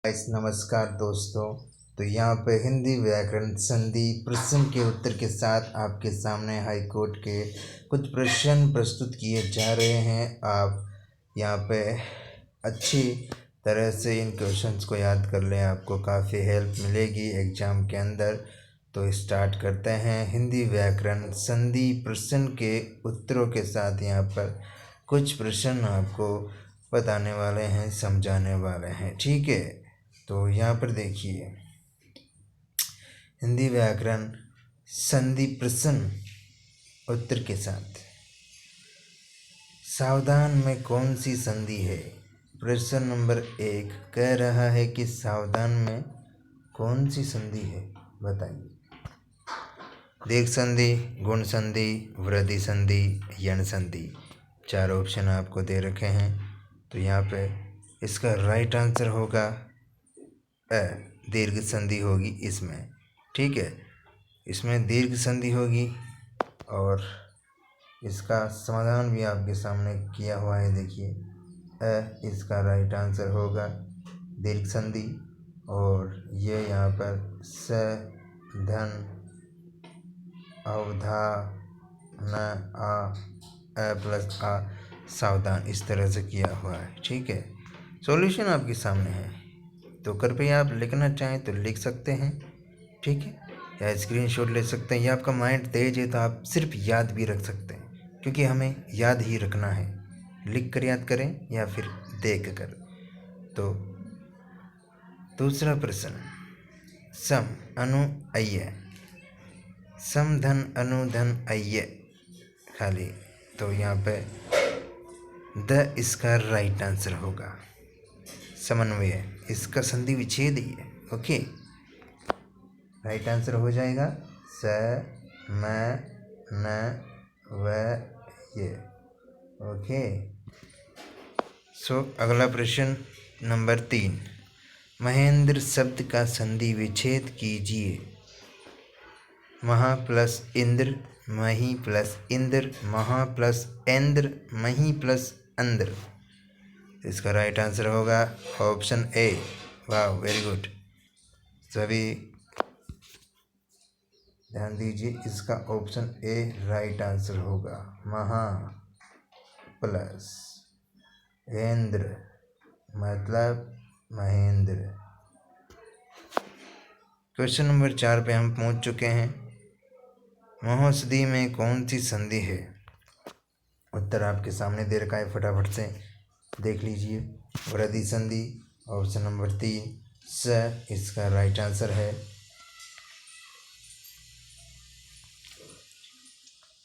नमस्कार दोस्तों। तो यहाँ पे हिंदी व्याकरण संधि प्रश्न के उत्तर के साथ आपके सामने हाई कोर्ट के कुछ प्रश्न प्रस्तुत किए जा रहे हैं। आप यहाँ पे अच्छी तरह से इन क्वेश्चंस को याद कर लें, आपको काफ़ी हेल्प मिलेगी एग्ज़ाम के अंदर। तो स्टार्ट करते हैं। हिंदी व्याकरण संधि प्रश्न के उत्तरों के साथ यहाँ पर कुछ प्रश्न आपको बताने वाले हैं, समझाने वाले हैं, ठीक है। तो यहाँ पर देखिए, हिंदी व्याकरण संधि प्रश्न उत्तर के साथ। सावधान में कौन सी संधि है? प्रश्न नंबर 1 कह रहा है कि सावधान में कौन सी संधि है, बताइए। दीर्घ संधि, गुण संधि, वृद्धि संधि, यण संधि, 4 ऑप्शन आपको दे रखे हैं। तो यहाँ पे इसका राइट आंसर होगा दीर्घ संधि होगी इसमें, ठीक है। इसमें दीर्घ संधि होगी और इसका समाधान भी आपके सामने किया हुआ है, देखिए। इसका राइट आंसर होगा दीर्घ संधि। और ये यहाँ पर स धन अवधा न आ प्लस आ सावधान, इस तरह से किया हुआ है, ठीक है। सॉल्यूशन आपके सामने है, तो कृपया आप लिखना चाहें तो लिख सकते हैं, ठीक है, या स्क्रीनशॉट ले सकते हैं। या आपका माइंड तेज है तो आप सिर्फ याद भी रख सकते हैं, क्योंकि हमें याद ही रखना है। लिख कर याद करें या फिर देख कर। तो दूसरा प्रश्न, सम अनु अय्य, सम धन अनु धन अय्य खाली। तो यहाँ पे द इसका राइट आंसर होगा। समन्वय, इसका संधि विच्छेद ही है, ओके। राइट आंसर हो जाएगा स म न व ये, ओके। अगला प्रश्न नंबर 3, महेंद्र शब्द का संधि विच्छेद कीजिए। महा प्लस इंद्र, मही प्लस इंद्र, महा प्लस इंद्र, मही प्लस अंद्र। इसका राइट आंसर होगा ऑप्शन ए। वाह, वेरी गुड। सभी ध्यान दीजिए, इसका ऑप्शन ए राइट आंसर होगा। महा प्लस इंद्र मतलब महेंद्र। क्वेश्चन नंबर 4 पे हम पहुंच चुके हैं। महोषधि में कौन सी संधि है? उत्तर आपके सामने दे रखा है, फटाफट से देख लीजिए। वृद्धि संधि, ऑप्शन नंबर 3 स इसका राइट आंसर है।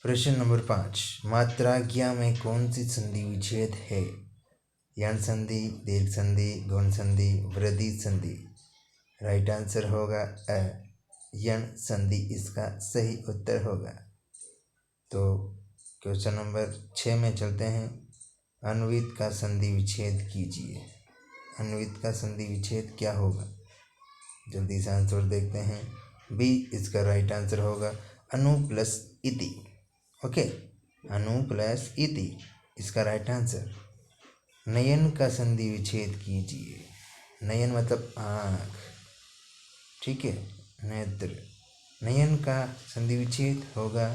प्रश्न नंबर 5, मात्राज्ञा में कौन सी संधि विच्छेद है? यण संधि, दीर्घ संधि, गुण संधि, वृद्धि संधि। राइट आंसर होगा यण संधि, इसका सही उत्तर होगा। तो क्वेश्चन नंबर 6 में चलते हैं। अन्वित का संधि विच्छेद कीजिए। अन्वित का संधि विच्छेद क्या होगा? जल्दी से आंसर देखते हैं। बी इसका राइट आंसर होगा अनु प्लस इति, ओके। अनु प्लस इति इसका राइट आंसर। नयन का संधि विच्छेद कीजिए। नयन मतलब आँख, ठीक है, नेत्र। नयन का संधि विच्छेद होगा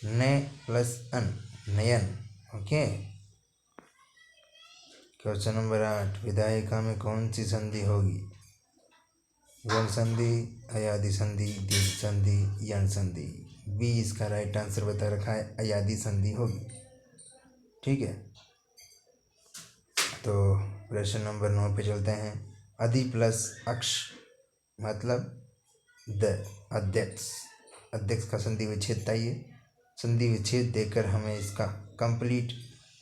न प्लस अन, नयन, ओके। क्वेश्चन नंबर 8, विधायिका में कौन सी संधि होगी? गुण संधि, अयादि संधि, दीर्घ संधि, यण संधि। बी इसका राइट आंसर बता रखा है, अयादि संधि होगी, ठीक है। तो प्रश्न नंबर 9 पे चलते हैं। अधि प्लस अक्ष मतलब द अध्यक्ष, अध्यक्ष का संधि विच्छेद बताइए। संधि विच्छेद देकर हमें इसका कंप्लीट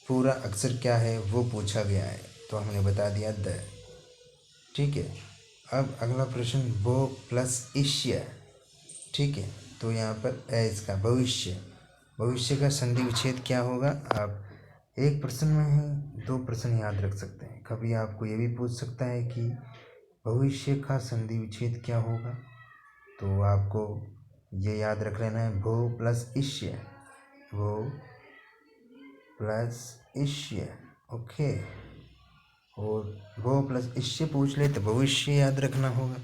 पूरा अक्षर क्या है वो पूछा गया है, तो हमने बता दिया द, ठीक है। अब अगला प्रश्न, भो प्लस इष्य, ठीक है। तो यहाँ पर इसका भविष्य, भविष्य का संधि विच्छेद क्या होगा? आप एक प्रश्न में ही 2 प्रश्न याद रख सकते हैं। कभी आपको ये भी पूछ सकता है कि भविष्य का संधि विच्छेद क्या होगा, तो आपको ये याद रख लेना है, भो प्लस इष्य, भो प्लस इष्य, ओके। और वो प्लस इससे पूछ ले तो भविष्य याद रखना होगा।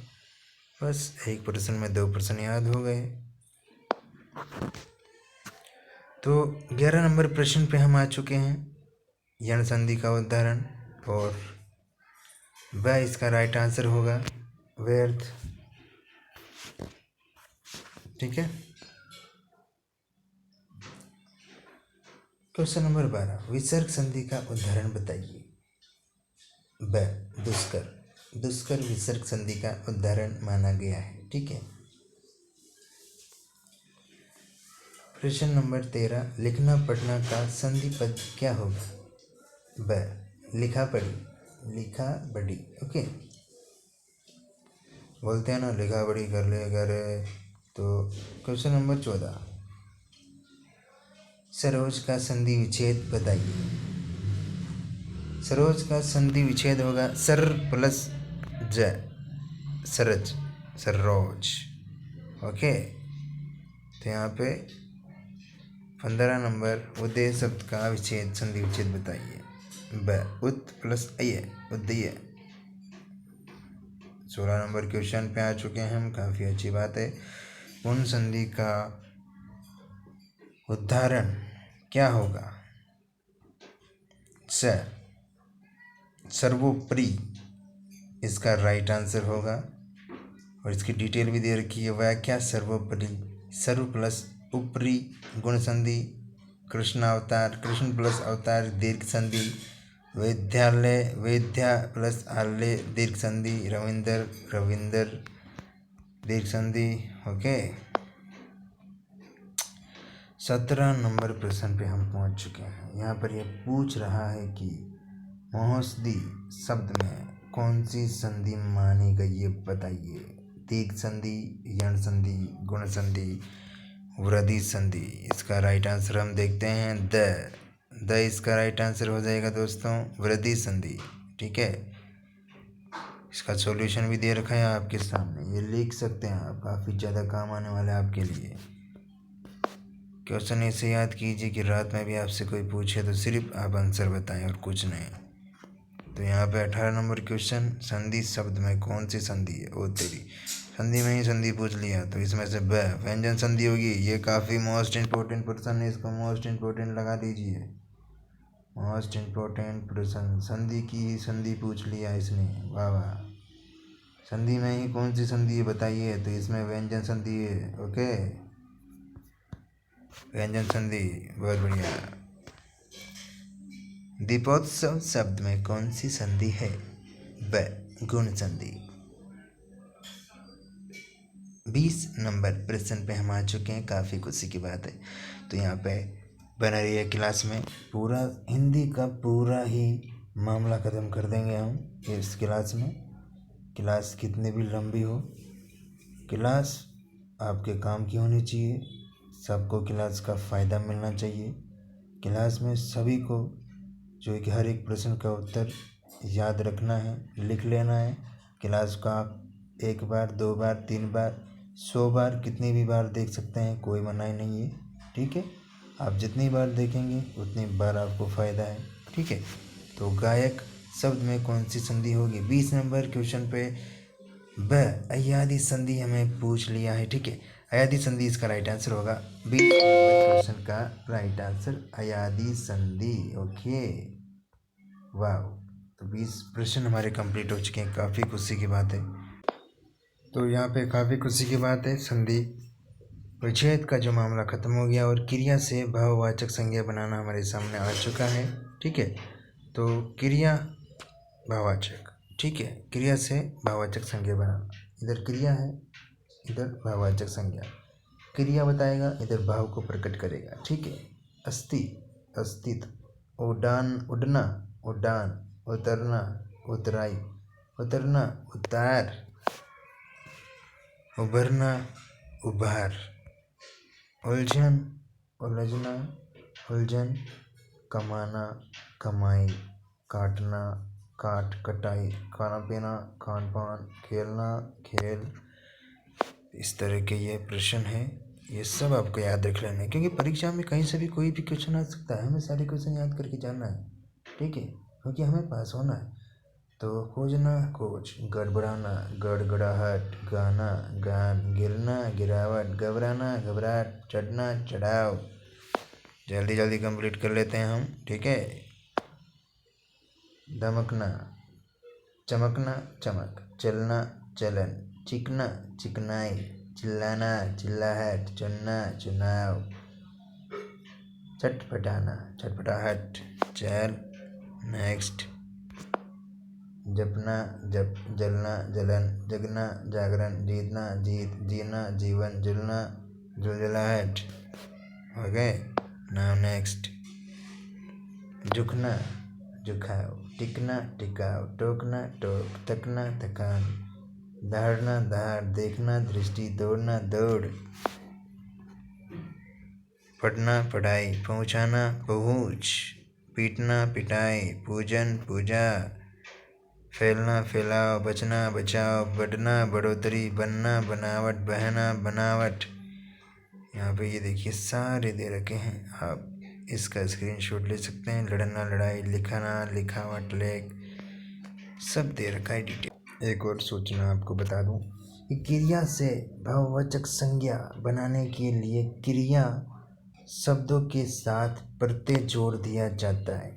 बस एक प्रश्न में 2 प्रश्न याद हो गए। तो 11 नंबर प्रश्न पे हम आ चुके हैं, यण संधि का उदाहरण, और वह इसका राइट आंसर होगा व्यर्थ। ठीक है। क्वेश्चन नंबर 12, विसर्ग संधि का उदाहरण बताइए। ब दुष्कर, दुष्कर विसर्ग संधि का उदाहरण माना गया है। ठीक है। प्रश्न नंबर 13, लिखना पढ़ना का संधि पद क्या होगा। ब लिखा पढ़ी, लिखा बड़ी। ओके, बोलते हैं ना लिखा बड़ी कर ले अगर। तो क्वेश्चन नंबर 14, सरोज का संधि विच्छेद बताइए। सरोज का संधि विच्छेद होगा सर प्लस ज, सरज, सरोज। ओके, तो यहाँ पे 15 नंबर, उदय शब्द का विच्छेद संधि विच्छेद बताइए। ब उत प्लस अय, उदय। 16 नंबर क्वेश्चन पे आ चुके हैं हम, काफ़ी अच्छी बात है। उन संधि का उदाहरण क्या होगा। स सर्वोपरि इसका राइट आंसर होगा, और इसकी डिटेल भी दे रखी है। वह क्या सर्वोपरि, सर्व प्लस उपरि गुण संधि, कृष्णावतार, कृष्ण प्लस अवतार दीर्घ संधि, वैद्यालय, वैद्या प्लस आलय दीर्घ संधि, रविंदर, रविंदर दीर्घ संधि। ओके, 17 नंबर प्रश्न पे हम पहुंच चुके हैं। यहाँ पर यह पूछ रहा है कि महोषधि शब्द में कौन सी संधि मानी गई है बताइए। दीर्घ संधि, यण संधि, गुण संधि, वृद्धि संधि। इसका राइट आंसर हम देखते हैं द इसका राइट आंसर हो जाएगा दोस्तों वृद्धि संधि। ठीक है, इसका सॉल्यूशन भी दे रखा है आपके सामने, ये लिख सकते हैं आप, काफ़ी ज़्यादा काम आने वाला है आपके लिए। क्वेश्चन ऐसे याद कीजिए कि रात में भी आपसे कोई पूछे तो सिर्फ आप आंसर बताएं और कुछ नहीं। तो यहाँ पे 18 नंबर क्वेश्चन, संधि शब्द में कौन सी संधि है। ओ तेरी, संधि में ही संधि पूछ लिया, तो इसमें से ब व्यंजन संधि होगी। ये काफ़ी मोस्ट इम्पोर्टेंट प्रश्न है, इसको मोस्ट इम्पोर्टेंट लगा दीजिए। मोस्ट इम्पोर्टेंट प्रश्न, संधि की संधि पूछ लिया इसने, वाह वाह। संधि में ही कौन सी संधि है बताइए, तो इसमें व्यंजन संधि है। ओके, व्यंजन संधि, बहुत बढ़िया। दीपोत्सव शब्द में कौन सी संधि है। ब गुण संधि। 20 नंबर प्रश्न पे हम आ चुके हैं, काफ़ी खुशी की बात है। तो यहाँ पे बना रही है क्लास में, पूरा हिंदी का पूरा ही मामला ख़त्म कर देंगे हम इस क्लास में। क्लास कितनी भी लंबी हो, क्लास आपके काम की होनी चाहिए, सबको क्लास का फ़ायदा मिलना चाहिए। क्लास में सभी को जो है कि हर एक प्रश्न का उत्तर याद रखना है, लिख लेना है। क्लास का आप 1 बार 2 बार 3 बार 100 बार कितनी भी बार देख सकते हैं, कोई मनाही नहीं है। ठीक है, आप जितनी बार देखेंगे उतनी बार आपको फ़ायदा है। ठीक है, तो गायक शब्द में कौन सी संधि होगी। 20 नंबर क्वेश्चन पे ब अयादि संधि हमें पूछ लिया है। ठीक है, अयादि संधि इसका राइट आंसर होगा। 20 नंबर क्वेश्चन का राइट आंसर अयादि संधि। ओके, वाह। तो 20 प्रश्न हमारे कंप्लीट हो चुके हैं, काफ़ी खुशी की बात है। तो यहाँ पे काफ़ी खुशी की बात है, संधि विच्छेद का जो मामला ख़त्म हो गया और क्रिया से भाववाचक संज्ञा बनाना हमारे सामने आ चुका है। ठीक है, तो क्रिया भाववाचक, ठीक है, क्रिया से भाववाचक संज्ञा बनाना। इधर क्रिया है, इधर भाववाचक संज्ञा। क्रिया बताएगा, इधर भाव को प्रकट करेगा। ठीक है, अस्थि, अस्तित्व, उड़ान, उड़ना, उड़ान, उतरना, उतराई, उतरना, उतार, उभरना, उभार, उलझन, उलझना, उलझन, कमाना, कमाई, काटना, काट, कटाई, खाना पीना, खान पान, खेलना, खेल। इस तरह के ये प्रश्न हैं, ये सब आपको याद रख लेना है, क्योंकि परीक्षा में कहीं से भी कोई भी क्वेश्चन आ सकता है। हमें सारे क्वेश्चन याद करके जाना है। ठीक है, क्योंकि हमें पास होना है। तो खोजना खोज, गड़बड़ाना गड़गड़ाहट, गाना गान, गिरना गिरावट, घबराना घबराहट, चढ़ना चढ़ाव। जल्दी जल्दी कंप्लीट कर लेते हैं हम, ठीक है। धमकना चमकना चमक, चलना चलन, चिकना चिकनाई, चिल्लाना चिल्लाहट, चुनना चुनाव, चटपटाना चटपटाहट। चल नेक्स्ट। जपना जप, जलना जलन, जगना जागरण, जीतना जीत, जीना जीवन, जुलना जुलझुलाहट। Okay, now next. झुकना झुकाव, टिकना टिकाव, टोकना टोक, थकना थकान, दहाड़ना दहाड़, देखना दृष्टि, दौड़ना दौड़, पढ़ना पढ़ाई, पहुँचाना पहुँच, पीटना पिटाई, पूजन पूजा, फैलना फैलाव, बचना बचाव, बढ़ना बढ़ोतरी, बनना बनावट, बहना बनावट। यहाँ पे ये देखिए सारे दे रखे हैं, आप इसका स्क्रीनशॉट ले सकते हैं। लड़ना लड़ाई, लिखाना लिखावट, लेख, सब दे रखा है डिटेल। एक और सूचना आपको बता दूं कि क्रिया से भाववाचक संज्ञा बनाने के लिए क्रिया शब्दों के साथ प्रत्यय जोड़ दिया जाता है।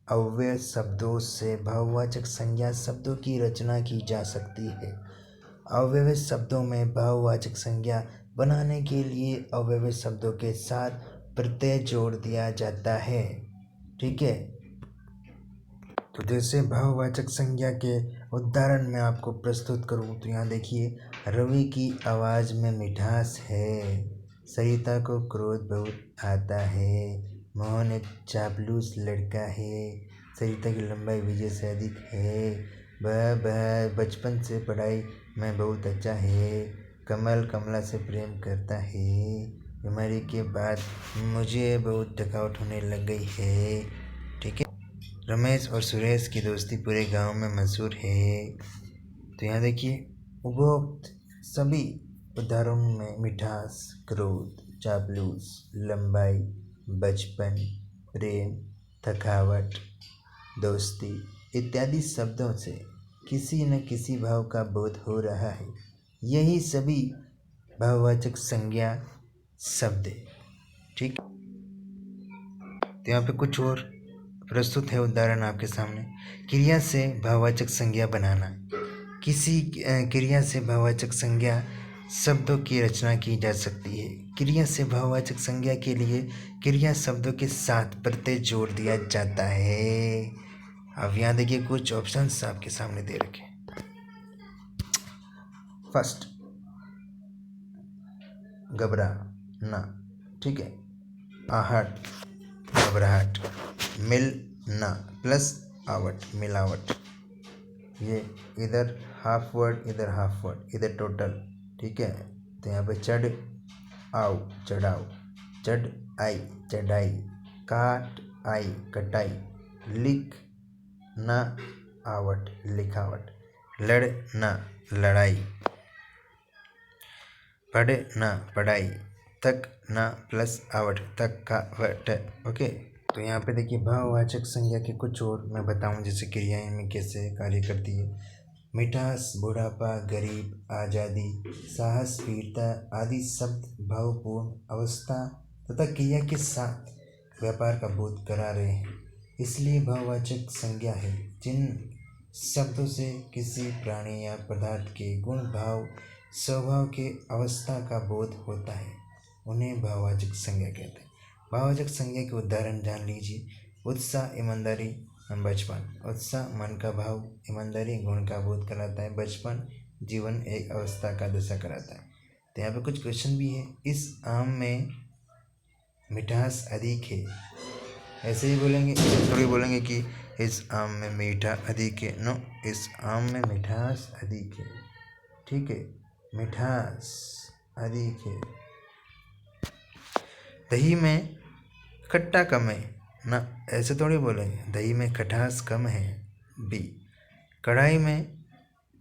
अव्यय शब्दों से भाववाचक संज्ञा शब्दों की रचना की जा सकती है। अव्यय शब्दों में भाववाचक संज्ञा बनाने के लिए अव्यय शब्दों के साथ प्रत्यय जोड़ दिया जाता है, ठीक है। तो जैसे भाववाचक संज्ञा के उदाहरण मैं आपको प्रस्तुत करूं तो यहाँ देखिए, रवि की आवाज़ में मिठास है, सरिता को क्रोध बहुत आता है, मोहन एक चापलूस लड़का है, सरिता की लंबाई विजय से अधिक है, वह बचपन से पढ़ाई में बहुत अच्छा है, कमल कमला से प्रेम करता है, बीमारी के बाद मुझे बहुत थकावट होने लग गई है, ठीक है। रमेश और सुरेश की दोस्ती पूरे गांव में मशहूर है। तो यहाँ देखिए, उपरोक्त सभी उदाहरणों में मिठास, क्रोध, चापलूस, लंबाई, बचपन, प्रेम, थकावट, दोस्ती इत्यादि शब्दों से किसी न किसी भाव का बोध हो रहा है। यही सभी भाववाचक संज्ञा शब्द है, ठीक। तो यहाँ पे कुछ और प्रस्तुत है उदाहरण आपके सामने। क्रिया से भाववाचक संज्ञा बनाना, किसी क्रिया से भाववाचक संज्ञा शब्दों की रचना की जा सकती है। क्रिया से भाववाचक संज्ञा के लिए क्रिया शब्दों के साथ प्रत्यय जोड़ दिया जाता है। अब यहाँ देखिए कुछ ऑप्शंस आपके सामने दे रखे। फर्स्ट, घबराना, ठीक है, आहट घबराहट, मिलना प्लस आवट मिलावट, ये इधर हाफ वर्ड इधर हाफ वर्ड इधर टोटल, ठीक है। तो यहाँ पे चढ़ आओ चढ़ाओ, चढ़ आई चढ़ाई, काट आई कटाई, लिख ना आवट लिखावट, लड़ना लड़ाई, पढ़ना पढ़ाई, तक ना प्लस आवट तक का वट, ओके। तो यहाँ पे देखिए भाववाचक संज्ञा के कुछ और मैं बताऊँ जैसे क्रियाएं में कैसे कार्य करती है। मिठास, बुढ़ापा, गरीब, आज़ादी, साहस, वीरता आदि शब्द भावपूर्ण अवस्था तथा क्रिया के साथ व्यापार का बोध करा रहे हैं, इसलिए भाववाचक संज्ञा है। जिन शब्दों से किसी प्राणी या पदार्थ के गुण, भाव, स्वभाव के अवस्था का बोध होता है उन्हें भाववाचक संज्ञा कहते हैं। भाववाचक संज्ञा के उदाहरण जान लीजिए। उत्साह, ईमानदारी, बचपन। उत्साह मन का भाव, ईमानदारी गुण का बोध कराता है, बचपन जीवन एक अवस्था का दशा कराता है। तो यहाँ पे कुछ क्वेश्चन भी है। इस आम में मिठास अधिक है, ऐसे ही बोलेंगे, थोड़ी बोलेंगे कि इस आम में मीठा अधिक है। नो, इस आम में मिठास अधिक है, ठीक है, मिठास अधिक है। दही में खट्टा कम है ना, ऐसे थोड़ी बोलेंगे, दही में खटास कम है। बी, कढ़ाई में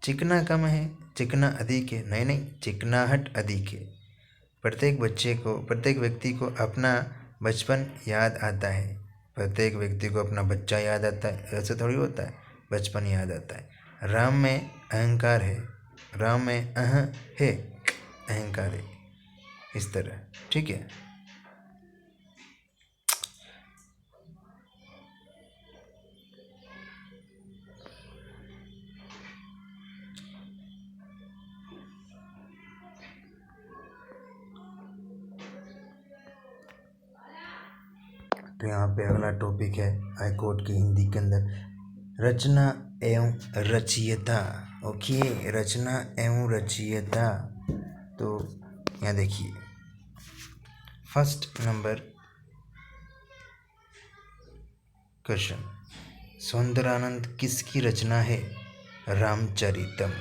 चिकना कम है, चिकना अधिक है। नहीं नहीं, चिकनाहट अधिक है। प्रत्येक व्यक्ति को अपना बचपन याद आता है, प्रत्येक व्यक्ति को अपना बच्चा याद आता है, ऐसे थोड़ी होता है। बचपन याद आता है। राम में अहंकार है, राम में है, अहंकार है, इस तरह। ठीक है, तो यहाँ पे अगला टॉपिक है हाई कोर्ट की हिंदी के अंदर रचना एवं रचयिता। ओके, रचना एवं रचयिता। तो यहाँ देखिए फर्स्ट नंबर क्वेश्चन, सौंदरानंद किसकी रचना है? रामचरितम।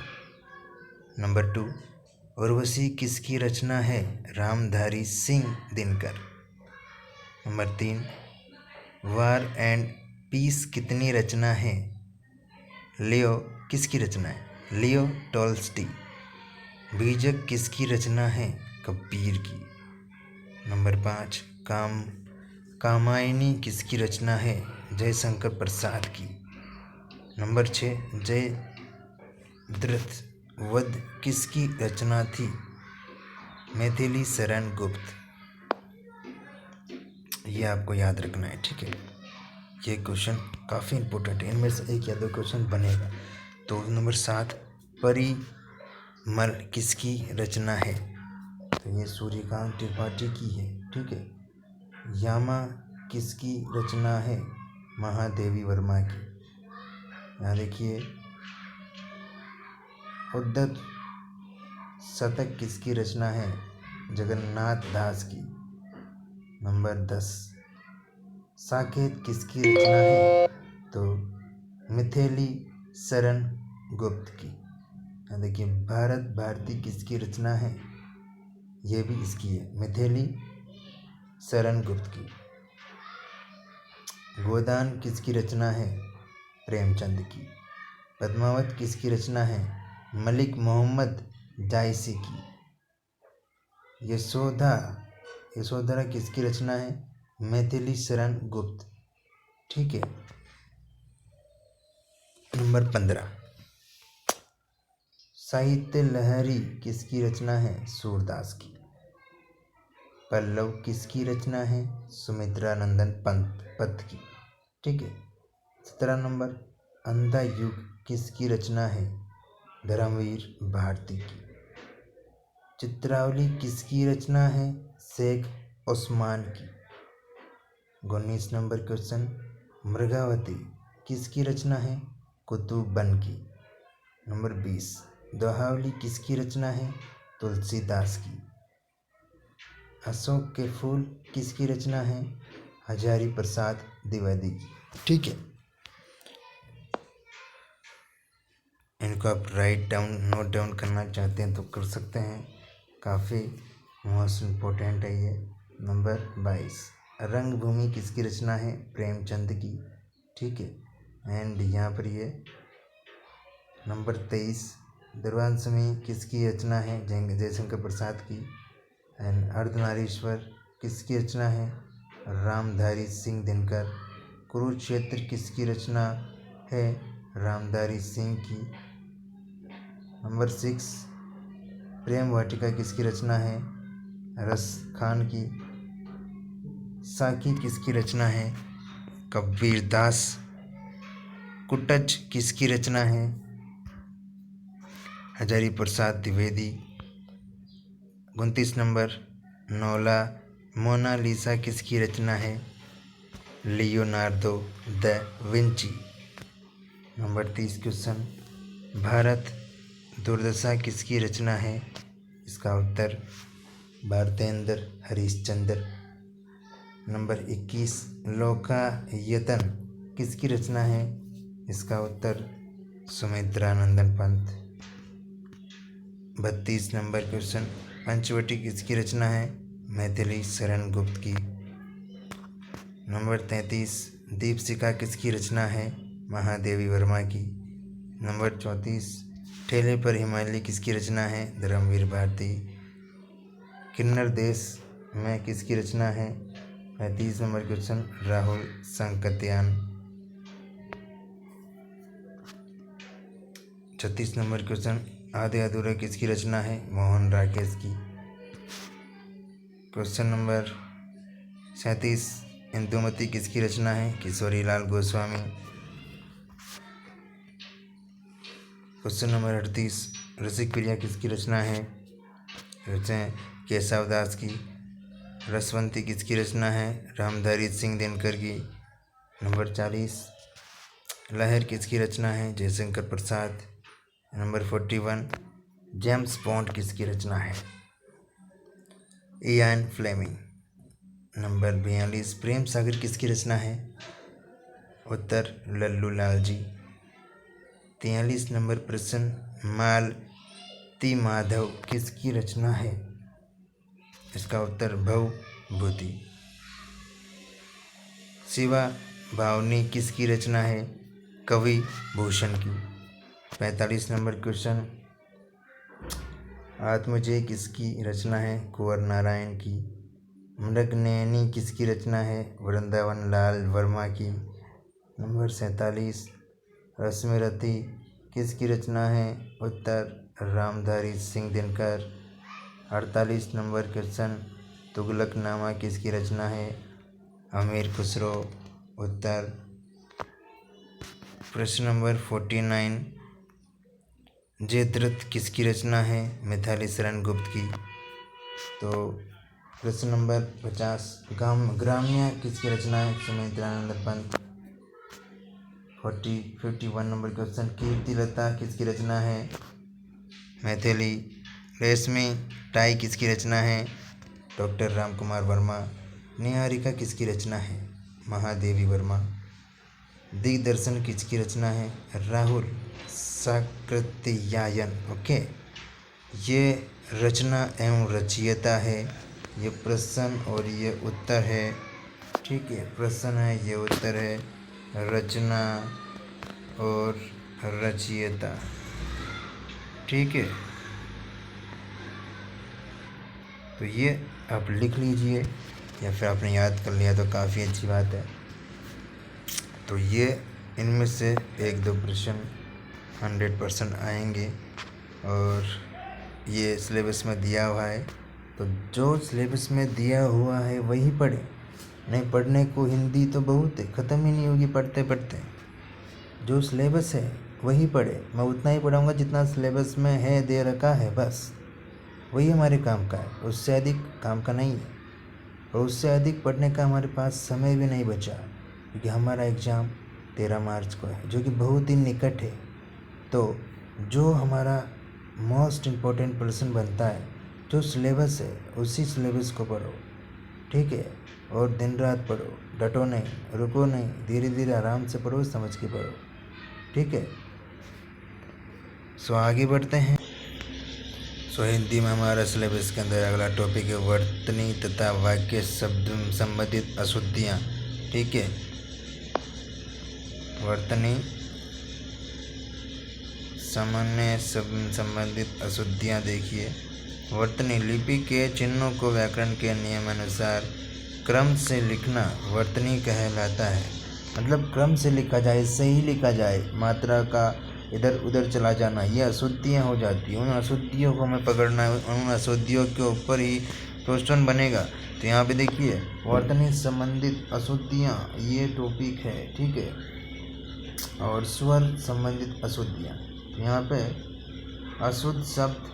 नंबर 2, उर्वशी किसकी रचना है? Ramdhari Singh Dinkar. Number 3, war and peace कितनी रचना है? लियो किसकी रचना है? Leo Tolstoy. बीजक किसकी रचना है? कबीर की। नंबर 5, कामायनी किसकी रचना है? जयशंकर प्रसाद की। नंबर 6, जयद्रथ वध किसकी रचना थी? मैथिली शरण गुप्त। ये आपको याद रखना है, ठीक है। ये क्वेश्चन काफ़ी इंपॉर्टेंट है, इनमें से एक या दो क्वेश्चन बनेगा। तो नंबर 7, परिमल किसकी रचना है? तो ये सूर्यकांत त्रिपाठी की है, ठीक है। यामा किसकी रचना है? महादेवी वर्मा की। यहाँ देखिए उद्धत शतक किसकी रचना है? जगन्नाथ दास की। नंबर 10, साकेत किसकी रचना है? तो मिथिली शरण गुप्त की। यहाँ देखिए भारत भारती किसकी रचना है? ये भी इसकी है, मिथिली शरण गुप्त की। गोदान किसकी रचना है? प्रेमचंद की। पद्मावत किसकी रचना है? मलिक मोहम्मद जायसी की। यशोधरा किसकी रचना है? मैथिली शरण गुप्त, ठीक है। नंबर 15, साहित्य लहरी किसकी रचना है? सूरदास की। पल्लव किसकी रचना है? सुमित्रा नंदन पंत की, ठीक है। 17 नंबर, अंधा युग किसकी रचना है? धर्मवीर भारती की। चित्रावली किसकी रचना है? शेख उस्मान की। 19 नंबर क्वेश्चन, मृगावती किसकी रचना है? कुतुबन की। नंबर 20, दोहावली किसकी रचना है? तुलसीदास की। अशोक के फूल किसकी रचना है? हजारी प्रसाद द्विवेदी की, ठीक है। इनको आप नोट डाउन करना चाहते हैं तो कर सकते हैं, काफ़ी मोस्ट इम्पोर्टेंट है ये। नंबर 22, रंगभूमि किसकी रचना है? प्रेमचंद की, ठीक है। एंड यहाँ पर ये नंबर 23, दुर्वांशमी किसकी रचना है? जयशंकर प्रसाद की। एंड अर्धनारीश्वर किसकी रचना है? रामधारी सिंह दिनकर। कुरुक्षेत्र किसकी रचना है? रामधारी सिंह की। नंबर 6, प्रेम वाटिका किसकी रचना है? रस खान की। साकी किसकी रचना है? कबीर दास। कुटच किसकी रचना है? हजारी प्रसाद द्विवेदी। 29 नंबर, मोनालिसा किसकी रचना है? Leonardo the Vinci. Number 30 question, Bharat दुर्दशा किसकी रचना है? इसका उत्तर भारतेंद्र हरिश्चंद्र। नंबर 21, लोकायतन किसकी रचना है? इसका उत्तर सुमित्रा नंदन पंत। 32 नंबर क्वेश्चन, पंचवटी किसकी रचना है? मैथिली शरण गुप्त की। नंबर 33, दीपशिखा किसकी रचना है? महादेवी वर्मा की। नंबर 34, ठेले पर हिमालय किसकी रचना है? धर्मवीर भारती। किन्नर देश में किसकी रचना है? 35 number question, Rahul Sankrityayan. 36 number question, आधे अधूरे किसकी रचना है? मोहन राकेश की। क्वेश्चन नंबर 37, इंदुमती किसकी रचना है? किशोरी लाल गोस्वामी। क्वेश्चन नंबर 38, रसिक प्रिया किसकी रचना है? केशव दास की। रसवंती किसकी रचना है? रामधारी सिंह दिनकर की। नंबर 40, लहर किसकी रचना है? Jaishankar Prasad. Number 41, James Bond किसकी रचना है? Ian Fleming. Number 42, Prem Sagar किसकी रचना है? उत्तर लल्लू लाल जी। 43 नंबर प्रश्न, मालती माधव किसकी रचना है? इसका उत्तर भवभूति। शिवा भावनी किसकी रचना है? कवि भूषण की। 45 नंबर क्वेश्चन, आत्मजय किसकी रचना है? कुंवर नारायण की। मृगनयनी किसकी रचना है? वृंदावन लाल वर्मा की। नंबर 47, रश्मिरथी किसकी रचना है? उत्तर रामधारी सिंह दिनकर। 48 नंबर क्वेश्चन, तुगलकनामा किसकी रचना है? अमीर खुसरो। उत्तर। प्रश्न नंबर 49, जयद्रथ किसकी रचना है? मिताली शरण गुप्त की। तो प्रश्न नंबर 50, ग्राम्य किसकी रचना है? सुमित्रानंद पंत। 51 नंबर क्वेश्चन, कीर्तिलता किसकी रचना है? मैथिली। रेशमी टाई किसकी रचना है? डॉक्टर रामकुमार वर्मा। निहारिका किसकी रचना है? महादेवी वर्मा। दिग्दर्शन किसकी रचना है? राहुल साकृत्यायन। ओके, ये रचना एवं रचयिता है। ये प्रश्न और ये उत्तर है। ठीक है, प्रश्न है, ये उत्तर है। रचना और रचयिता। ठीक है, तो ये आप लिख लीजिए या फिर आपने याद कर लिया तो काफ़ी अच्छी बात है। तो ये इनमें से 1-2 प्रश्न 100% आएंगे और ये सिलेबस में दिया हुआ है। तो जो सिलेबस में दिया हुआ है वही पढ़े, नहीं पढ़ने को हिंदी तो बहुत है, ख़त्म ही नहीं होगी पढ़ते पढ़ते। जो सिलेबस है वही पढ़े। मैं उतना ही पढ़ाऊँगा जितना सिलेबस में है, दे रखा है, बस वही हमारे काम का है। उससे अधिक काम का नहीं है और उससे अधिक पढ़ने का हमारे पास समय भी नहीं बचा, क्योंकि हमारा एग्ज़ाम 13 मार्च को है, जो कि बहुत ही निकट है। तो जो हमारा मोस्ट इम्पोर्टेंट पर्सन बनता है, जो सिलेबस है, उसी सिलेबस को पढ़ो। ठीक है, और दिन रात पढ़ो, डटो नहीं, रुको नहीं, धीरे धीरे आराम से पढ़ो, समझ के पढ़ो। ठीक है, सो आगे बढ़ते हैं। सो हिंदी में हमारा सिलेबस के अंदर अगला टॉपिक है वर्तनी तथा वाक्य शब्द संबंधित अशुद्धियाँ। ठीक है, वर्तनी सामान्य संबंधित अशुद्धियाँ देखिए। वर्तनी लिपि के चिन्हों को व्याकरण के नियमानुसार क्रम से लिखना वर्तनी कहलाता है। मतलब क्रम से लिखा जाए, सही लिखा जाए, मात्रा का इधर उधर चला जाना, ये अशुद्धियाँ हो जाती हैं। उन अशुद्धियों को हमें पकड़ना है, उन अशुद्धियों के ऊपर ही क्वेश्चन बनेगा। तो यहाँ पे देखिए, वर्तनी संबंधित अशुद्धियाँ ये टॉपिक है। ठीक है, और स्वर संबंधित अशुद्धियाँ, यहाँ पे अशुद्ध शब्द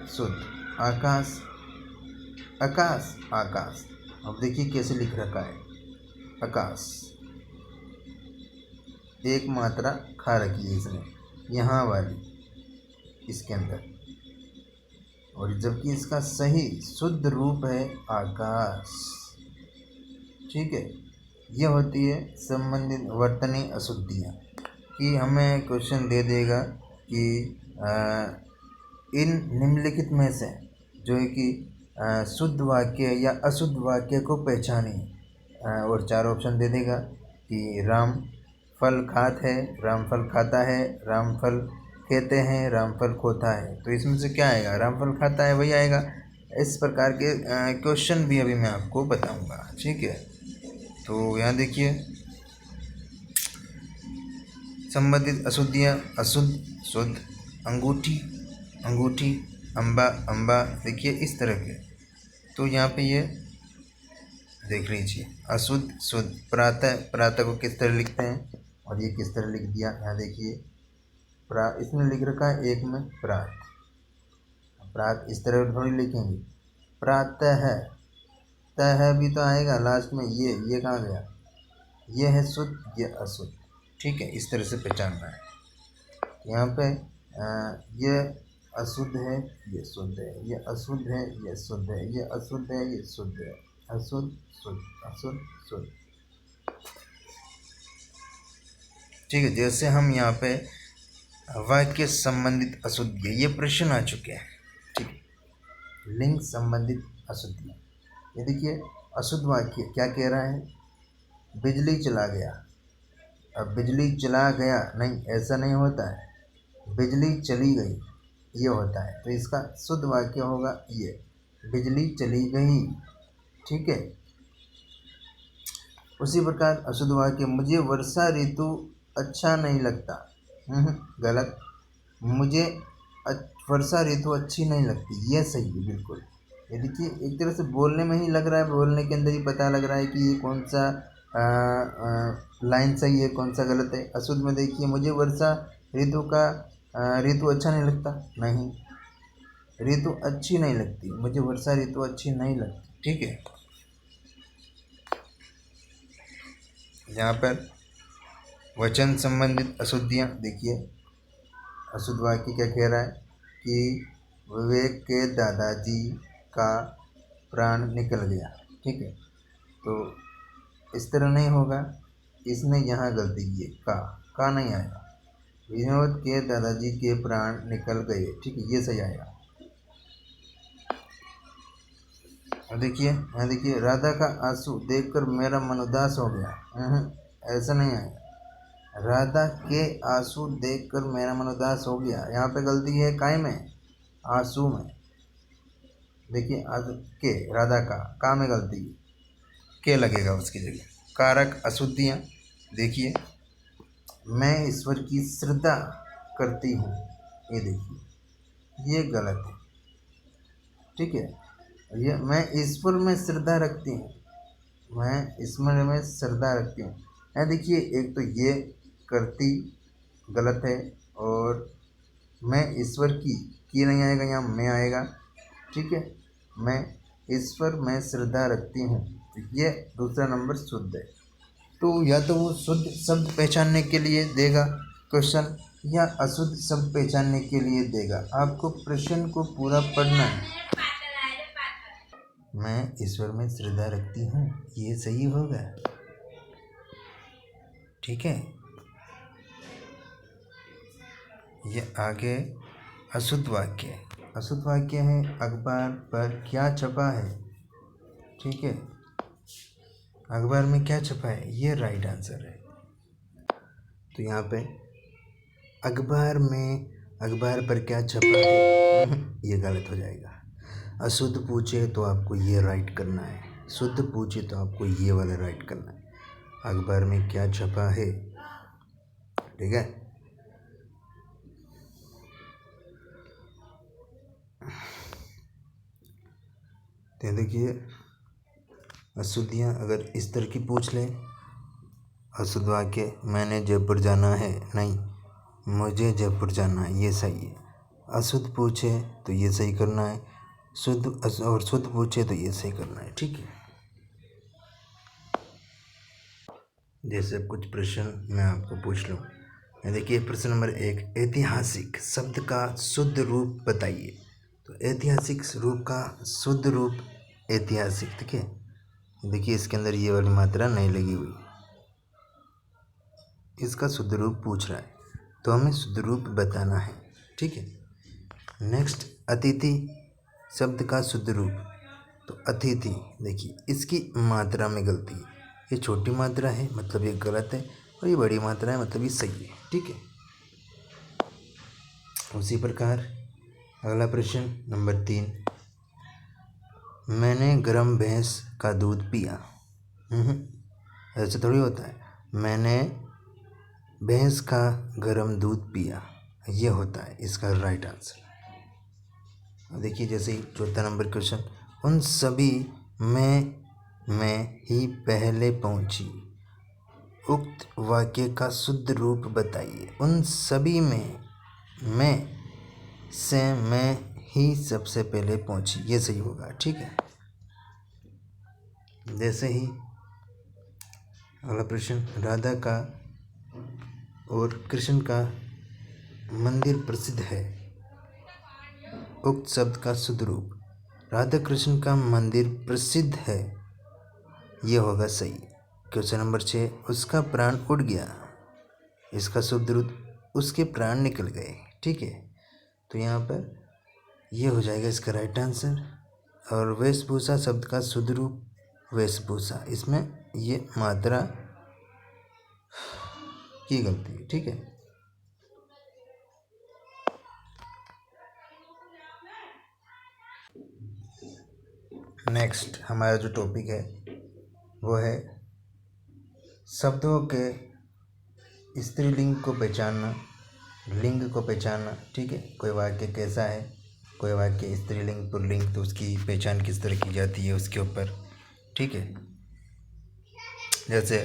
शुद्ध, आकाश, आकाश, आकाश। अब देखिए कैसे लिख रखा है, आकाश, एक मात्रा खा रखी है इसने, यहाँ वाली इसके अंदर, और जबकि इसका सही शुद्ध रूप है आकाश। ठीक है, ये होती है संबंधित वर्तनी अशुद्धियाँ। कि हमें क्वेश्चन दे देगा कि इन निम्नलिखित में से जो है कि शुद्ध वाक्य या अशुद्ध वाक्य को पहचानिए, और 4 ऑप्शन दे देगा कि राम फल खात है, राम फल खाता है, राम फल कहते हैं, राम फल खोता है। तो इसमें से क्या आएगा? राम फल खाता है वही आएगा। इस प्रकार के क्वेश्चन भी अभी मैं आपको बताऊंगा। ठीक है, तो यहाँ देखिए, संबंधित अशुद्धियाँ, अशुद्ध शुद्ध, अंगूठी अंगूठी, अम्बा अम्बा, देखिए इस तरह के। तो यहाँ पे ये देख लीजिए, अशुद्ध शुद्ध। प्रातः, प्रातः को किस तरह लिखते हैं और ये किस तरह लिख दिया, यहाँ देखिए इसमें लिख रखा है एक में प्रात, प्रात इस तरह थोड़ी लिखेंगे। प्रातः है, तह भी तो आएगा लास्ट में, ये कहाँ गया, ये है शुद्ध, ये अशुद्ध। ठीक है, इस तरह से पहचानना है। यहाँ पे ये अशुद्ध है, ये शुद्ध है, ये अशुद्ध है, ये शुद्ध है, ये अशुद्ध है, ये शुद्ध है, अशुद्ध शुद्ध, अशुद्ध शुद्ध। ठीक है, जैसे हम यहाँ पे वाक्य संबंधित अशुद्धियाँ, ये प्रश्न आ चुके हैं। ठीक है, लिंग संबंधित अशुद्धियाँ, ये देखिए अशुद्ध वाक्य क्या कह रहा है, बिजली चला गया। अब बिजली चला गया नहीं, ऐसा नहीं होता है, बिजली चली गई ये होता है। तो इसका शुद्ध वाक्य होगा ये, बिजली चली गई। ठीक है, उसी प्रकार अशुद्ध वाक्य, मुझे वर्षा ऋतु अच्छा नहीं लगता। गलत, मुझे वर्षा ऋतु अच्छी नहीं लगती, ये सही है बिल्कुल। ये देखिए एक तरह से बोलने में ही लग रहा है, बोलने के अंदर ही पता लग रहा है कि ये कौन सा लाइन सही है, कौन सा गलत है। अशुद्ध में देखिए, मुझे वर्षा ऋतु का ऋतु अच्छा नहीं लगता, नहीं, ऋतु अच्छी नहीं लगती, मुझे वर्षा ऋतु अच्छी नहीं लगती। ठीक है, यहाँ पर वचन संबंधित अशुद्धियाँ देखिए, अशुद्ध वाक्य क्या कह रहा है कि विवेक के दादाजी का प्राण निकल गया। ठीक है, तो इस तरह नहीं होगा, इसने यहाँ गलती की है, का नहीं आएगा। विनोद के दादाजी के प्राण निकल गए, ठीक है, ये सही आएगा। देखिए यहाँ देखिए, राधा का आंसू देखकर मेरा मन उदास हो गया, ऐसा नहीं आएगा। राधा के आंसू देखकर मेरा मन उदास हो गया, यहाँ पे गलती है काय में, आंसू में। देखिए के, राधा का में गलती है, के लगेगा उसकी जगह। कारक अशुद्धियाँ देखिए, मैं ईश्वर की श्रद्धा करती हूँ, ये देखिए ये गलत है। ठीक है, ये मैं ईश्वर में श्रद्धा रखती हूँ, मैं ईश्वर में श्रद्धा रखती हूँ। यहाँ देखिए एक तो ये करती गलत है, और मैं ईश्वर की नहीं आएगा, यहाँ मैं आएगा। ठीक है, मैं ईश्वर में श्रद्धा रखती हूँ, ये दूसरा नंबर शुद्ध है। तो या तो वो शुद्ध शब्द पहचानने के लिए देगा क्वेश्चन, या अशुद्ध शब्द पहचानने के लिए देगा। आपको प्रश्न को पूरा पढ़ना है। मैं ईश्वर में श्रद्धा रखती हूँ, ये सही होगा। ठीक है, ये आगे अशुद्ध वाक्य, अशुद्ध वाक्य है अखबार पर क्या छपा है। ठीक है, अखबार में क्या छपा है, ये राइट आंसर है। तो यहाँ पे अखबार में, अखबार पर क्या छपा है, ये गलत हो जाएगा। अशुद्ध पूछे तो आपको ये राइट करना है, शुद्ध पूछे तो आपको ये वाला राइट करना है। अखबार में क्या छपा है, ठीक है। तो देखिए अशुद्धियाँ अगर इस तरह की पूछ लें, अशुद्ध वाक्य, मैंने जयपुर जाना है, नहीं, मुझे जयपुर जाना है, ये सही है। अशुद्ध पूछे तो ये सही करना है, शुद्ध और शुद्ध पूछे तो ये सही करना है। ठीक है, जैसे कुछ प्रश्न मैं आपको पूछ लूँ। देखिए प्रश्न नंबर 1, ऐतिहासिक शब्द का शुद्ध रूप बताइए। तो ऐतिहासिक रूप का शुद्ध रूप ऐतिहासिक, ठीक है। देखिए इसके अंदर ये वाली मात्रा नहीं लगी हुई, इसका शुद्ध रूप पूछ रहा है, तो हमें शुद्ध रूप बताना है। ठीक है, नेक्स्ट, अतिथि शब्द का शुद्ध रूप। तो अतिथि, देखिए इसकी मात्रा में गलती है, ये छोटी मात्रा है मतलब ये गलत है, और ये बड़ी मात्रा है मतलब ये सही है। ठीक है, उसी प्रकार अगला प्रश्न नंबर 3, मैंने गर्म भैंस का दूध पिया। ऐसे थोड़ी होता है, मैंने भैंस का गर्म दूध पिया, ये होता है इसका राइट आंसर। देखिए जैसे ही चौथा नंबर क्वेश्चन, उन सभी में मैं ही पहले पहुंची, उक्त वाक्य का शुद्ध रूप बताइए। उन सभी में मैं से मैं ही सबसे पहले पहुंची, ये सही होगा। ठीक है, जैसे ही अगला प्रश्न, राधा का और कृष्ण का मंदिर प्रसिद्ध है, उक्त शब्द का शुद्ध रूप। राधा कृष्ण का मंदिर प्रसिद्ध है, ये होगा सही। क्वेश्चन नंबर 6, उसका प्राण उड़ गया, इसका शुद्ध रूप उसके प्राण निकल गए। ठीक है, तो यहाँ पर ये हो जाएगा इसका राइट आंसर। और वेशभूषा शब्द का शुद्ध रूप वेशभूषा, इसमें ये मात्रा की गलती है। ठीक है, नेक्स्ट हमारा जो टॉपिक है वो है शब्दों के स्त्रीलिंग को पहचानना, लिंग को पहचानना। ठीक है, कोई वाक्य कैसा है, कोई वाक्य स्त्रीलिंग पुल्लिंग, तो उसकी पहचान किस तरह की जाती है उसके ऊपर। ठीक है, जैसे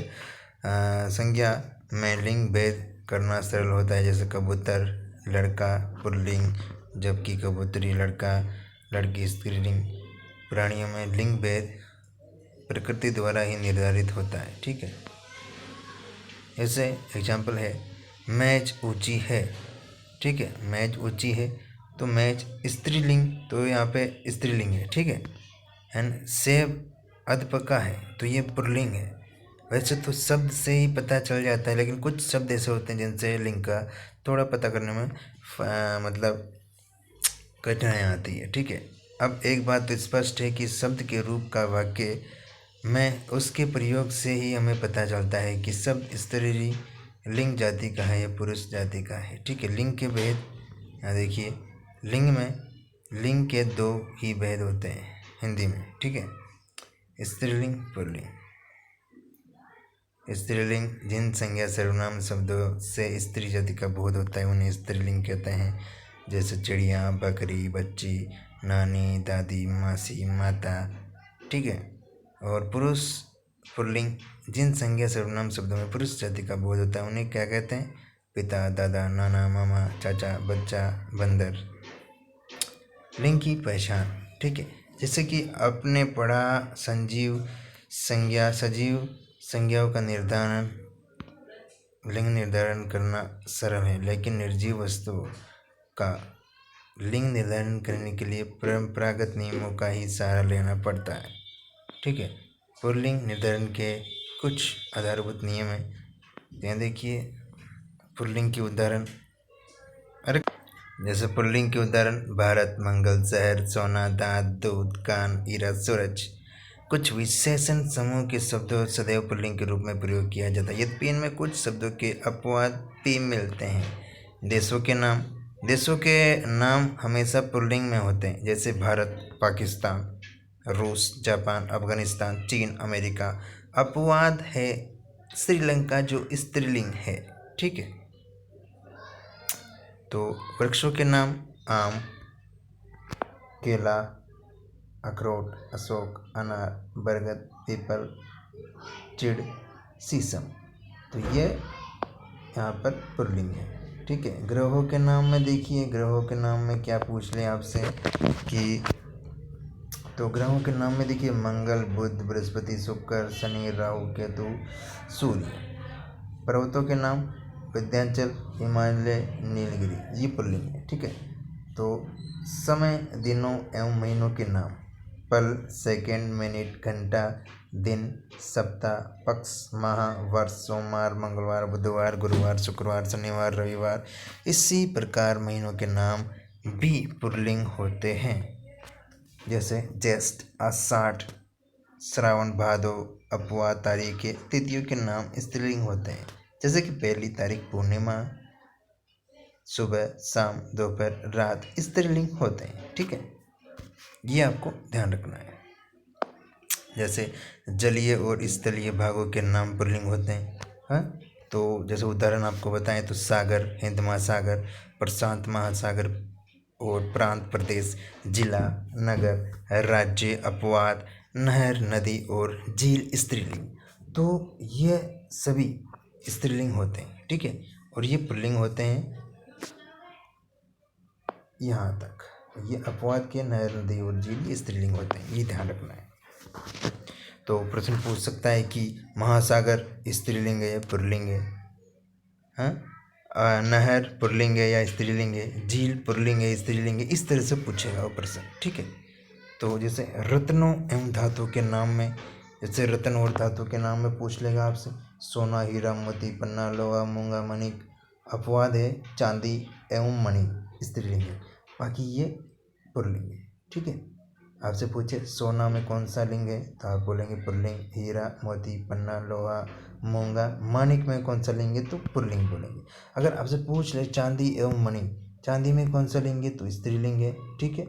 संज्ञा में लिंग भेद करना सरल होता है, जैसे कबूतर लड़का पुल्लिंग, जबकि कबूतरी लड़का लड़की स्त्रीलिंग। प्राणियों में लिंग भेद प्रकृति द्वारा ही निर्धारित होता है। ठीक है, जैसे एग्जाम्पल है मेज ऊंची है। ठीक है, मेज ऊंची है, तो मेज स्त्रीलिंग, तो यहाँ पे स्त्रीलिंग है। ठीक है, एंड सेब अधपका है, तो ये पुल्लिंग है। वैसे तो शब्द से ही पता चल जाता है, लेकिन कुछ शब्द ऐसे होते हैं जिनसे लिंग का थोड़ा पता करने में मतलब कठिनाई आती है। ठीक है, अब एक बात तो स्पष्ट है कि शब्द के रूप का वाक्य में उसके प्रयोग से ही हमें पता चलता है कि शब्द स्त्री लिंग जाति का है या पुरुष जाति का है। ठीक है, लिंग के भेद, यहाँ देखिए लिंग में लिंग के दो ही भेद होते हैं हिंदी में। ठीक है, स्त्रीलिंग पुल्लिंग। स्त्रीलिंग जिन संज्ञा सर्वनाम शब्दों से स्त्री जाति का बोध होता है उन्हें स्त्रीलिंग कहते हैं, जैसे चिड़िया, बकरी, बच्ची, नानी, दादी, मासी, माता। ठीक है, और पुरुष पुल्लिंग जिन संज्ञा सर्वनाम शब्दों में पुरुष जाति का बोध होता है उन्हें क्या कहते हैं, पिता, दादा, नाना, मामा, चाचा, बच्चा, बंदर। लिंग की पहचान। ठीक है, जैसे कि आपने पढ़ा संजीव संज्ञा, सजीव संज्ञाओं का निर्धारण, लिंग निर्धारण करना सरल है, लेकिन निर्जीव वस्तुओं का लिंग निर्धारण करने के लिए परंपरागत नियमों का ही सहारा लेना पड़ता है। ठीक है, पुल्लिंग निर्धारण के कुछ आधारभूत नियम हैं। यहाँ देखिए पुल्लिंग के उदाहरण, जैसे पुल्लिंग के उदाहरण भारत, मंगल, शहर, सोना, दांत, दूध, कान, हीरा, सूरज। कुछ विशेषण समूह के शब्दों सदैव पुल्लिंग के रूप में प्रयोग किया जाता है, यद्यपि इनमें कुछ शब्दों के अपवाद भी मिलते हैं। देशों के नाम हमेशा पुल्लिंग में होते हैं, जैसे भारत, पाकिस्तान, रूस, जापान, अफगानिस्तान, चीन, अमेरिका। अपवाद है श्रीलंका जो स्त्रीलिंग है। ठीक है, तो वृक्षों के नाम आम, केला, अखरोट, अशोक, अनार, बरगद, पीपल, चिड़, शीशम, तो ये यहाँ पर पुल्लिंग है। ठीक है, ग्रहों के नाम में देखिए, ग्रहों के नाम में क्या पूछ लें आपसे कि, तो ग्रहों के नाम में देखिए मंगल, बुध, बृहस्पति, शुक्र, शनि, राहु, केतु, सूर्य। पर्वतों के नाम विंध्याचल, हिमालय, नीलगिरी, ये पुल्लिंग है। ठीक है, तो समय, दिनों एवं महीनों के नाम पल, सेकंड, मिनट, घंटा, दिन, सप्ताह, पक्ष, माह, वर्ष, सोमवार, मंगलवार, बुधवार, गुरुवार, शुक्रवार, शनिवार, रविवार। इसी प्रकार महीनों के नाम भी पुल्लिंग होते हैं, जैसे ज्येष्ठ, आषाढ़, श्रावण, भादो। अपवाद तारीखें, तिथियों के नाम स्त्रीलिंग होते हैं, जैसे कि पहली तारीख पूर्णिमा, सुबह, शाम, दोपहर, रात स्त्रीलिंग होते हैं। ठीक है, ये आपको ध्यान रखना है। जैसे जलीय और स्थलीय भागों के नाम पुल्लिंग होते हैं। हाँ, तो जैसे उदाहरण आपको बताएं तो सागर, हिंद महासागर, प्रशांत महासागर और प्रांत, प्रदेश, जिला, नगर, राज्य, अपवाद, नहर, नदी और झील स्त्रीलिंग। तो ये सभी स्त्रीलिंग होते हैं, ठीक है। और ये पुल्लिंग होते हैं यहाँ तक। ये अपवाद के, नहर, नदी और झील ये स्त्रीलिंग होते हैं, ये ध्यान रखना है। तो प्रश्न पूछ सकता है कि महासागर स्त्रीलिंग है या पुल्लिंग है, हाँ? नहर पुल्लिंग है या स्त्रीलिंग है, झील पुल्लिंग है स्त्रीलिंग है, इस तरह से पूछेगा वो प्रश्न, ठीक है। तो जैसे रत्नों एवं धातु के नाम में, जैसे रत्न और धातु के नाम में पूछ लेगा आपसे, सोना, हीरा, मोती, पन्ना, लोहा, मूंगा, मणिक। अपवाद है चांदी एवं मणि, स्त्रीलिंग है। बाकी ये पुल्लिंग है, ठीक है। आपसे पूछे सोना में कौन सा लिंग है, तो आप बोलेंगे पुल्लिंग। हीरा, मोती, पन्ना, लोहा, मूंगा, माणिक में कौन सा लिंग है, तो पुल्लिंग बोलेंगे। अगर आपसे पूछ ले चांदी एवं मणि, चांदी में कौन सा लिंग है, तो स्त्रीलिंग है, ठीक है।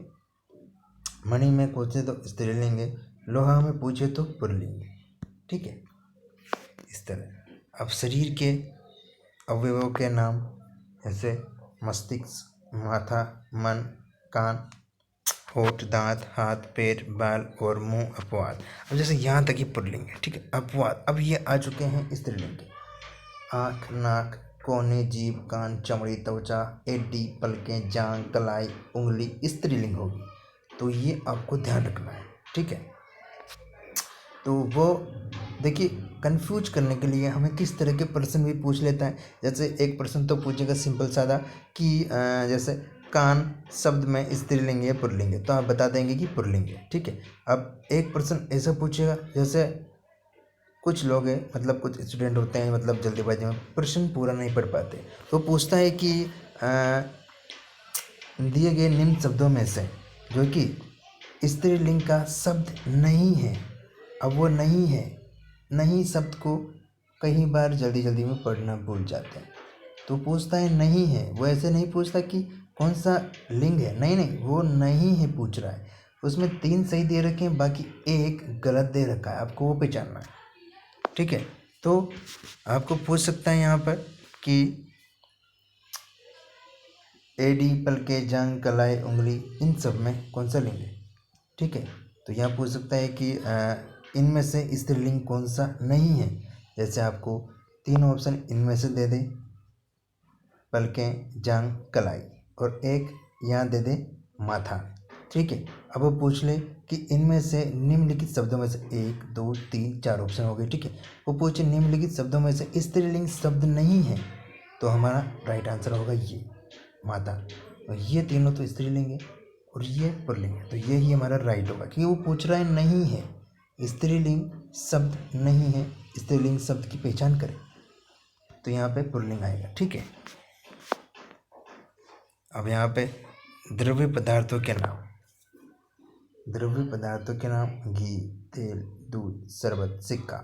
मणि में पूछे तो स्त्रीलिंग है, लोहा में पूछे तो पुल्लिंग है, ठीक है। इस तरह अब शरीर के अवयवों के नाम, जैसे मस्तिष्क, माथा, मन, कान, होठ, दांत, हाथ, पैर, बाल और मुंह, अपवाद। अब जैसे यहाँ तक ही पुल्लिंग है, ठीक है। अपवाद अब ये आ चुके हैं स्त्रीलिंग के। आँख, नाक, कोने, जीभ, कान, चमड़ी, त्वचा, एडी, पलकें, जांघ, कलाई, उंगली, स्त्रीलिंग होगी। तो ये आपको ध्यान रखना है, ठीक है। तो वो देखिए, कंफ्यूज करने के लिए हमें किस तरह के प्रश्न भी पूछ लेता है। जैसे एक प्रश्न तो पूछेगा सिंपल सादा कि जैसे कान शब्द में स्त्रीलिंग है पुल्लिंग है, तो आप बता देंगे कि पुल्लिंग है, ठीक है। अब एक प्रश्न ऐसा पूछेगा, जैसे कुछ लोग हैं, मतलब कुछ स्टूडेंट होते हैं, मतलब जल्दीबाजी में प्रश्न पूरा नहीं पढ़ पाते, तो पूछता है कि दिए गए निम्न शब्दों में से जो कि स्त्रीलिंग का शब्द नहीं है। अब वो नहीं है, नहीं शब्द को कई बार जल्दी जल्दी में पढ़ना भूल जाते हैं, तो पूछता है नहीं है। वो ऐसे नहीं पूछता कि कौन सा लिंग है, नहीं नहीं, वो नहीं है पूछ रहा है। उसमें 3 सही दे रखे हैं, बाकी एक गलत दे रखा है, आपको वो पहचानना है, ठीक है। तो आपको पूछ सकता है यहाँ पर कि एडी, पलके, जांघ, कलाई, उंगली, इन सब में कौन सा लिंग है, ठीक है। तो यहाँ पूछ सकता है कि इनमें से स्त्रीलिंग कौन सा नहीं है। जैसे आपको 3 ऑप्शन इनमें से दे दे, पलकें, जांघ, कलाई, और एक यहाँ दे दे माथा, ठीक है। अब वो पूछ ले कि इनमें से निम्नलिखित शब्दों में से 1, 2, 3, 4 ऑप्शन हो गए, ठीक है। वो पूछे निम्नलिखित शब्दों में से स्त्रीलिंग शब्द नहीं है, तो हमारा राइट आंसर होगा ये माता। और ये तीनों तो स्त्रीलिंग है और ये पुल्लिंग है, तो ये ही हमारा राइट होगा, क्योंकि वो पूछ रहा है नहीं है, स्त्रीलिंग शब्द नहीं है, स्त्रीलिंग शब्द की पहचान करें, तो यहाँ पे पुल्लिंग आएगा, ठीक है। अब यहाँ पे द्रव्य पदार्थों के नाम, द्रव्य पदार्थों के नाम घी, तेल, दूध, शरबत, सिक्का,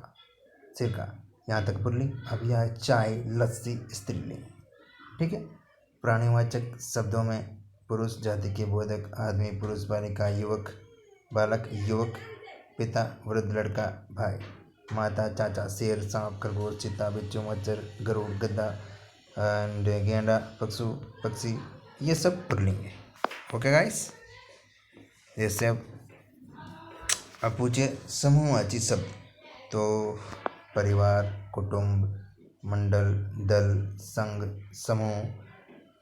सिरका, यहाँ तक पुल्लिंग। अब यहाँ है चाय, लस्सी, स्त्रीलिंग, ठीक है। प्राणीवाचक शब्दों में पुरुष जाति के बोधक, आदमी, पुरुष, बालिका, युवक, बालक, युवक, पिता, वृद्ध, लड़का, भाई, माता, चाचा, शेर, सांप, खरगोश, चीता, बिच्छू, मच्छर, गरुड़, गद्दा, गेंडा, पशु, पक्षी, ये सब पुल्लिंग है। ओके गाइस, जैसे अब पूछे समूहवाची शब्द, तो परिवार, कुटुंब, मंडल, दल, संघ, समूह,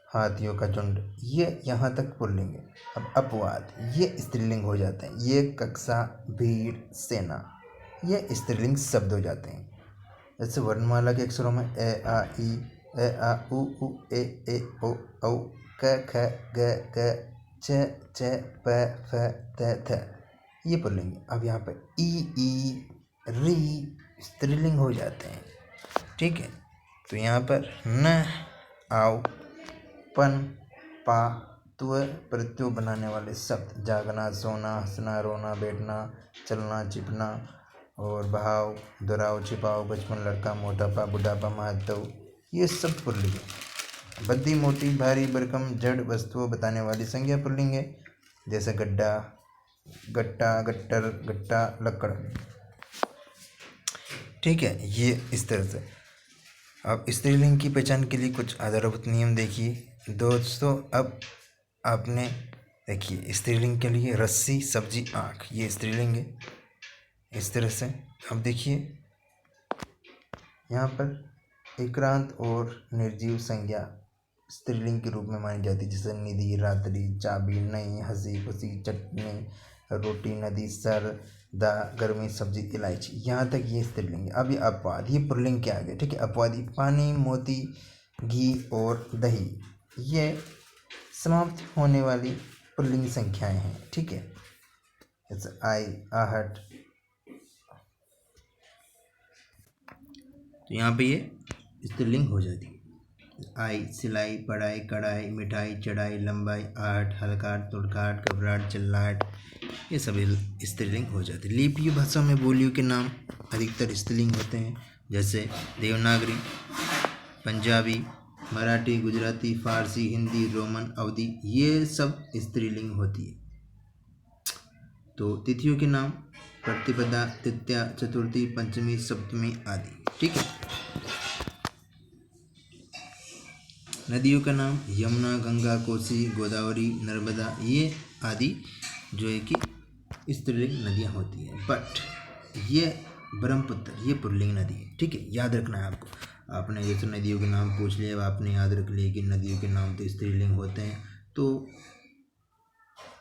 हाथियों का झुंड, ये यहाँ तक पुल्लिंग है। अब अपवाद ये स्त्रीलिंग हो जाते हैं, ये कक्षा, भीड़, सेना, ये स्त्रीलिंग शब्द हो जाते हैं। जैसे वर्णमाला के अक्षरों में ए, आ, ई, ए, आ, उ, ए, ओ, औ, क, ख, ग, छ, प, फ, थ, ये पुल्लिंग है। अब यहाँ पे ई, री स्त्रीलिंग हो जाते हैं, ठीक है। तो यहाँ पर न, आओ, पन, पा, तुअ प्रत्यय बनाने वाले शब्द, जागना, सोना, हंसना, रोना, बैठना, चलना, चिपना और बहाव, दोहराव, छिपाओ, बचपन, लड़का, मोटापा, बुढ़ापा, महत्व, ये सब पुल्लिंग है। बद्दी, मोटी, भारी, भरकम, जड़ वस्तुओं बताने वाली संज्ञा पुल्लिंग है। जैसे गड्ढा, गट्टा, गट्टर, गट्टा, लक्कड़, ठीक है, ये इस तरह से। अब स्त्रीलिंग की पहचान के लिए कुछ आधारभूत नियम देखिए दोस्तों। अब आपने देखिए स्त्रीलिंग के लिए रस्सी, सब्जी, आँख, ये स्त्रीलिंग है इस तरह से। अब देखिए यहाँ पर एकांत और निर्जीव संज्ञा स्त्रीलिंग के रूप में मानी जाती है, जैसे निधि, रात्रि, चाबी, नई, हंसी खुशी, चटनी, रोटी, नदी, सर, दा, गर्मी, सब्जी, इलायची, यहाँ तक ये स्त्रीलिंग है। अब ये अपवाद, ये पुल्लिंग के आगे, ठीक है। अपवादी पानी, मोती, घी और दही, ये समाप्त होने वाली पुल्लिंग संख्याएं हैं, ठीक है। जैसे आई, आहट, तो यहाँ पे ये स्त्रीलिंग हो जाती है। आई सिलाई, पढ़ाई, कढ़ाई, मिठाई, चढ़ाई, लंबाई, आहट, हलकाट, तुड़काट, घबराहट, चिल्लाहट, ये सभी स्त्रीलिंग हो जाते हैं। लिपियों भाषा में बोलियों के नाम अधिकतर स्त्रीलिंग होते हैं, जैसे देवनागरी, पंजाबी, मराठी, गुजराती, फारसी, हिंदी, रोमन, अवधी, ये सब स्त्रीलिंग होती है। तो तिथियों के नाम प्रतिपदा, तृतीया, चतुर्थी, पंचमी, सप्तमी आदि, ठीक है। नदियों का नाम यमुना, गंगा, कोसी, गोदावरी, नर्मदा, ये आदि जो है कि स्त्रीलिंग नदियाँ होती हैं। बट ये ब्रह्मपुत्र ये पुल्लिंग नदी है, ठीक है। याद रखना है आपको। आपने जैसे नदियों के नाम पूछ लिए, अब आपने याद रख लिए कि नदियों के नाम तो स्त्रीलिंग होते हैं, तो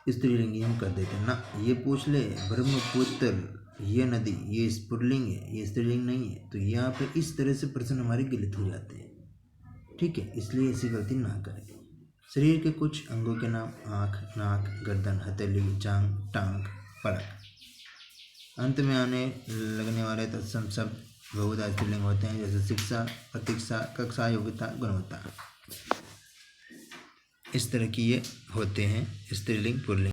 स्त्रीलिंग ही हम कर देते हैं ना। ये पूछ ले ब्रह्मपुत्र ये नदी ये पुल्लिंग है, ये स्त्रीलिंग नहीं है, तो यहाँ पे इस तरह से प्रश्न हमारे गलत हो जाते हैं, ठीक है। इसलिए ऐसी गलती ना करें। शरीर के कुछ अंगों के नाम आँख, नाक, गर्दन, हथेली, जांघ, टांग, पलक। अंत में आने लगने वाले तत्सम शब्द बहुधा स्त्रीलिंग होते हैं, जैसे शिक्षा, प्रतीक्षा, कक्षा, योग्यता, गुणवत्ता। इस तरह की ये होते हैं स्त्रीलिंग पुल्लिंग।